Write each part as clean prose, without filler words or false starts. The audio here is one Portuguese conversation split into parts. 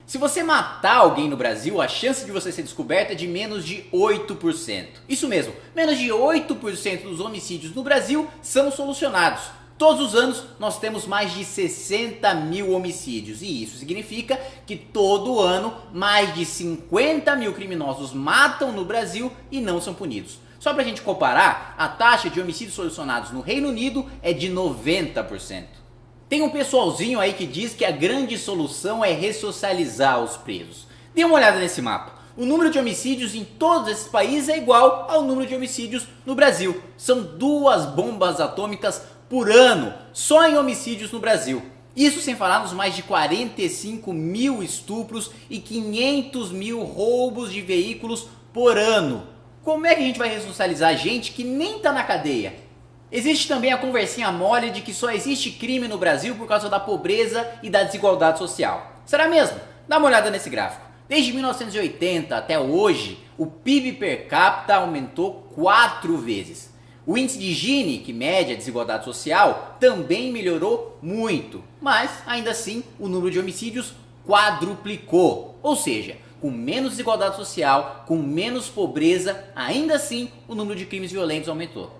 Se você matar alguém no Brasil, a chance de você ser descoberto é de menos de 8%. Isso mesmo, menos de 8% dos homicídios no Brasil são solucionados. Todos os anos nós temos mais de 60 mil homicídios e isso significa que todo ano mais de 50 mil criminosos matam no Brasil e não são punidos. Só pra gente comparar, a taxa de homicídios solucionados no Reino Unido é de 90%. Tem um pessoalzinho aí que diz que a grande solução é ressocializar os presos. Dê uma olhada nesse mapa. O número de homicídios em todos esses países é igual ao número de homicídios no Brasil. São 2 bombas atômicas por ano só em homicídios no Brasil. Isso sem falar nos mais de 45 mil estupros e 500 mil roubos de veículos por ano. Como é que a gente vai ressocializar gente que nem tá na cadeia? Existe também a conversinha mole de que só existe crime no Brasil por causa da pobreza e da desigualdade social. Será mesmo? Dá uma olhada nesse gráfico. Desde 1980 até hoje, o PIB per capita aumentou 4 vezes. O índice de Gini, que mede a desigualdade social, também melhorou muito, mas ainda assim o número de homicídios quadruplicou. Ou seja, com menos desigualdade social, com menos pobreza, ainda assim o número de crimes violentos aumentou.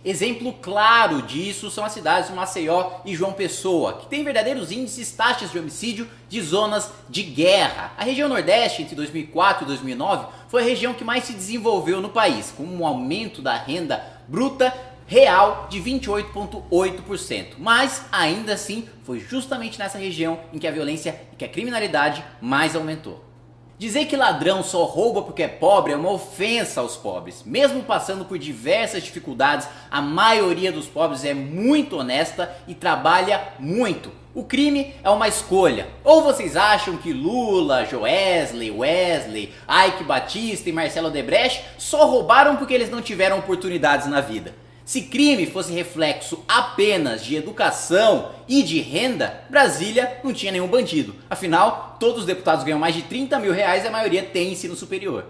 Exemplo claro disso são as cidades de Maceió e João Pessoa, que têm verdadeiros índices taxas de homicídio de zonas de guerra. A região Nordeste entre 2004 e 2009 foi a região que mais se desenvolveu no país, com um aumento da renda bruta real de 28,8%. Mas ainda assim foi justamente nessa região em que a violência e que a criminalidade mais aumentou. Dizer que ladrão só rouba porque é pobre é uma ofensa aos pobres. Mesmo passando por diversas dificuldades, a maioria dos pobres é muito honesta e trabalha muito. O crime é uma escolha. Ou vocês acham que Lula, Joesley, Wesley, Ike Batista e Marcelo Odebrecht só roubaram porque eles não tiveram oportunidades na vida? Se crime fosse reflexo apenas de educação e de renda, Brasília não tinha nenhum bandido. Afinal, todos os deputados ganham mais de 30 mil reais e a maioria tem ensino superior.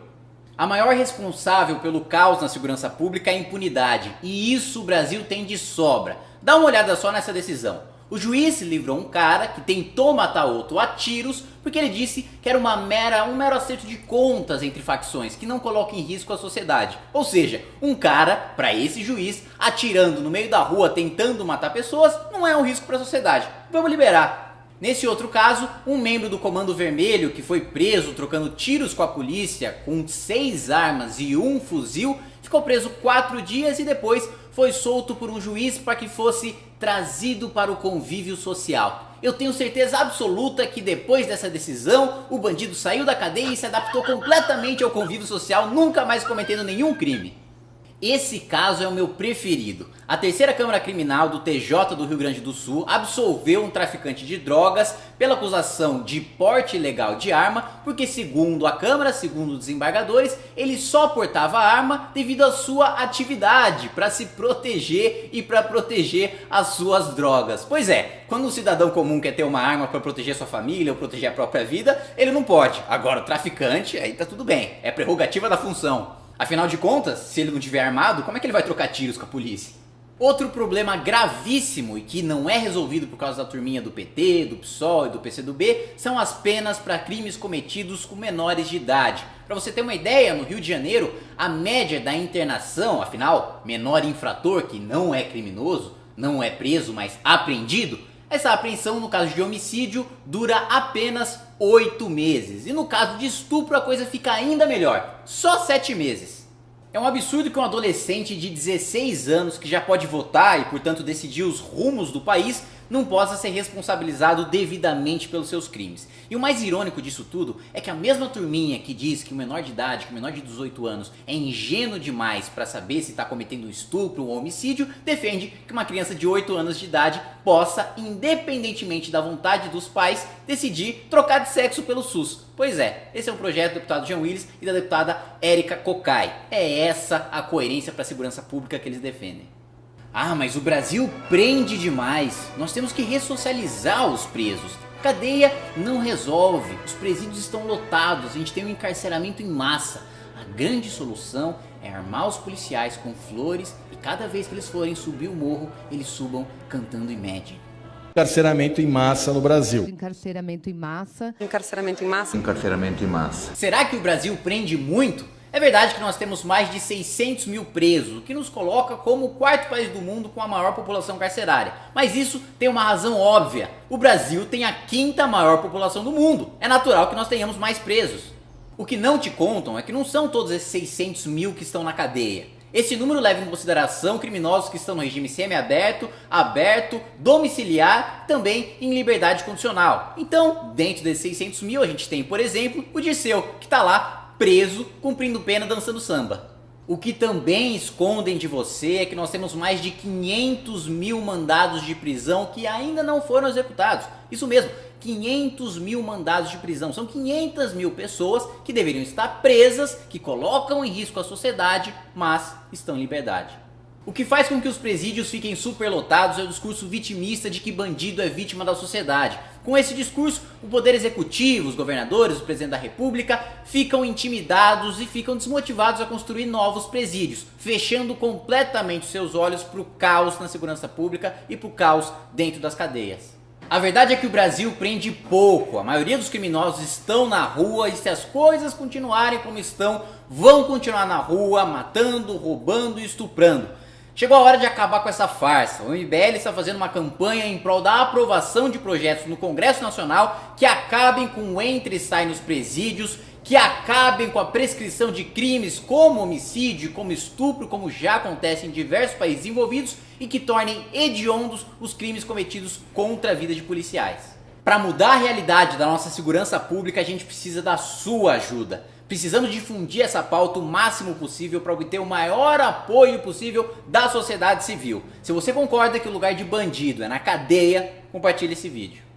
A maior responsável pelo caos na segurança pública é a impunidade. E isso o Brasil tem de sobra. Dá uma olhada só nessa decisão. O juiz livrou um cara que tentou matar outro a tiros porque ele disse que era um mero acerto de contas entre facções que não coloca em risco a sociedade. Ou seja, um cara, para esse juiz, atirando no meio da rua tentando matar pessoas não é um risco para a sociedade. Vamos liberar. Nesse outro caso, um membro do Comando Vermelho que foi preso trocando tiros com a polícia com 6 armas e 1 fuzil, ficou preso 4 dias e depois foi solto por um juiz para que fosse trazido para o convívio social. Eu tenho certeza absoluta que depois dessa decisão, o bandido saiu da cadeia e se adaptou completamente ao convívio social, nunca mais cometendo nenhum crime. Esse caso é o meu preferido. A terceira Câmara Criminal do TJ do Rio Grande do Sul absolveu um traficante de drogas pela acusação de porte ilegal de arma, porque segundo a Câmara, segundo os desembargadores, ele só portava arma devido à sua atividade, para se proteger e para proteger as suas drogas. Pois é, quando um cidadão comum quer ter uma arma para proteger sua família ou proteger a própria vida, ele não pode. Agora o traficante, aí tá tudo bem, é prerrogativa da função. Afinal de contas, se ele não tiver armado, como é que ele vai trocar tiros com a polícia? Outro problema gravíssimo e que não é resolvido por causa da turminha do PT, do PSOL e do PCdoB são as penas para crimes cometidos com menores de idade. Para você ter uma ideia, no Rio de Janeiro, a média da internação, afinal, menor infrator que não é criminoso, não é preso, mas apreendido, essa apreensão no caso de homicídio dura apenas 8 meses. E no caso de estupro a coisa fica ainda melhor, só 7 meses. É um absurdo que um adolescente de 16 anos que já pode votar e portanto decidir os rumos do país não possa ser responsabilizado devidamente pelos seus crimes. E o mais irônico disso tudo é que a mesma turminha que diz que o menor de idade, que o menor de 18 anos é ingênuo demais para saber se está cometendo um estupro ou um homicídio, defende que uma criança de 8 anos de idade possa, independentemente da vontade dos pais, decidir trocar de sexo pelo SUS. Pois é, esse é um projeto do deputado Jean Willis e da deputada Érica Cocai. É essa a coerência para a segurança pública que eles defendem. Ah, mas o Brasil prende demais. Nós temos que ressocializar os presos. Cadeia não resolve. Os presídios estão lotados. A gente tem um encarceramento em massa. A grande solução é armar os policiais com flores e cada vez que eles forem subir o morro, eles subam cantando Imagine. Encarceramento em massa no Brasil. Encarceramento em massa. Encarceramento em massa. Encarceramento em massa. Será que o Brasil prende muito? É verdade que nós temos mais de 600 mil presos, o que nos coloca como o quarto país do mundo com a maior população carcerária. Mas isso tem uma razão óbvia. O Brasil tem a quinta maior população do mundo. É natural que nós tenhamos mais presos. O que não te contam é que não são todos esses 600 mil que estão na cadeia. Esse número leva em consideração criminosos que estão no regime semiaberto, aberto, domiciliar, também em liberdade condicional. Então, dentro desses 600 mil, a gente tem, por exemplo, o Dirceu, que está lá preso, cumprindo pena, dançando samba. O que também escondem de você é que nós temos mais de 500 mil mandados de prisão que ainda não foram executados. Isso mesmo, 500 mil mandados de prisão. São 500 mil pessoas que deveriam estar presas, que colocam em risco a sociedade, mas estão em liberdade. O que faz com que os presídios fiquem superlotados é o discurso vitimista de que bandido é vítima da sociedade. Com esse discurso, o poder executivo, os governadores, o presidente da república ficam intimidados e ficam desmotivados a construir novos presídios, fechando completamente seus olhos para o caos na segurança pública e para o caos dentro das cadeias. A verdade é que o Brasil prende pouco, a maioria dos criminosos estão na rua e se as coisas continuarem como estão, vão continuar na rua, matando, roubando e estuprando. Chegou a hora de acabar com essa farsa. O MBL está fazendo uma campanha em prol da aprovação de projetos no Congresso Nacional que acabem com o entra e sai nos presídios, que acabem com a prescrição de crimes como homicídio, como estupro, como já acontece em diversos países envolvidos, e que tornem hediondos os crimes cometidos contra a vida de policiais. Para mudar a realidade da nossa segurança pública, a gente precisa da sua ajuda. Precisamos difundir essa pauta o máximo possível para obter o maior apoio possível da sociedade civil. Se você concorda que o lugar de bandido é na cadeia, compartilhe esse vídeo.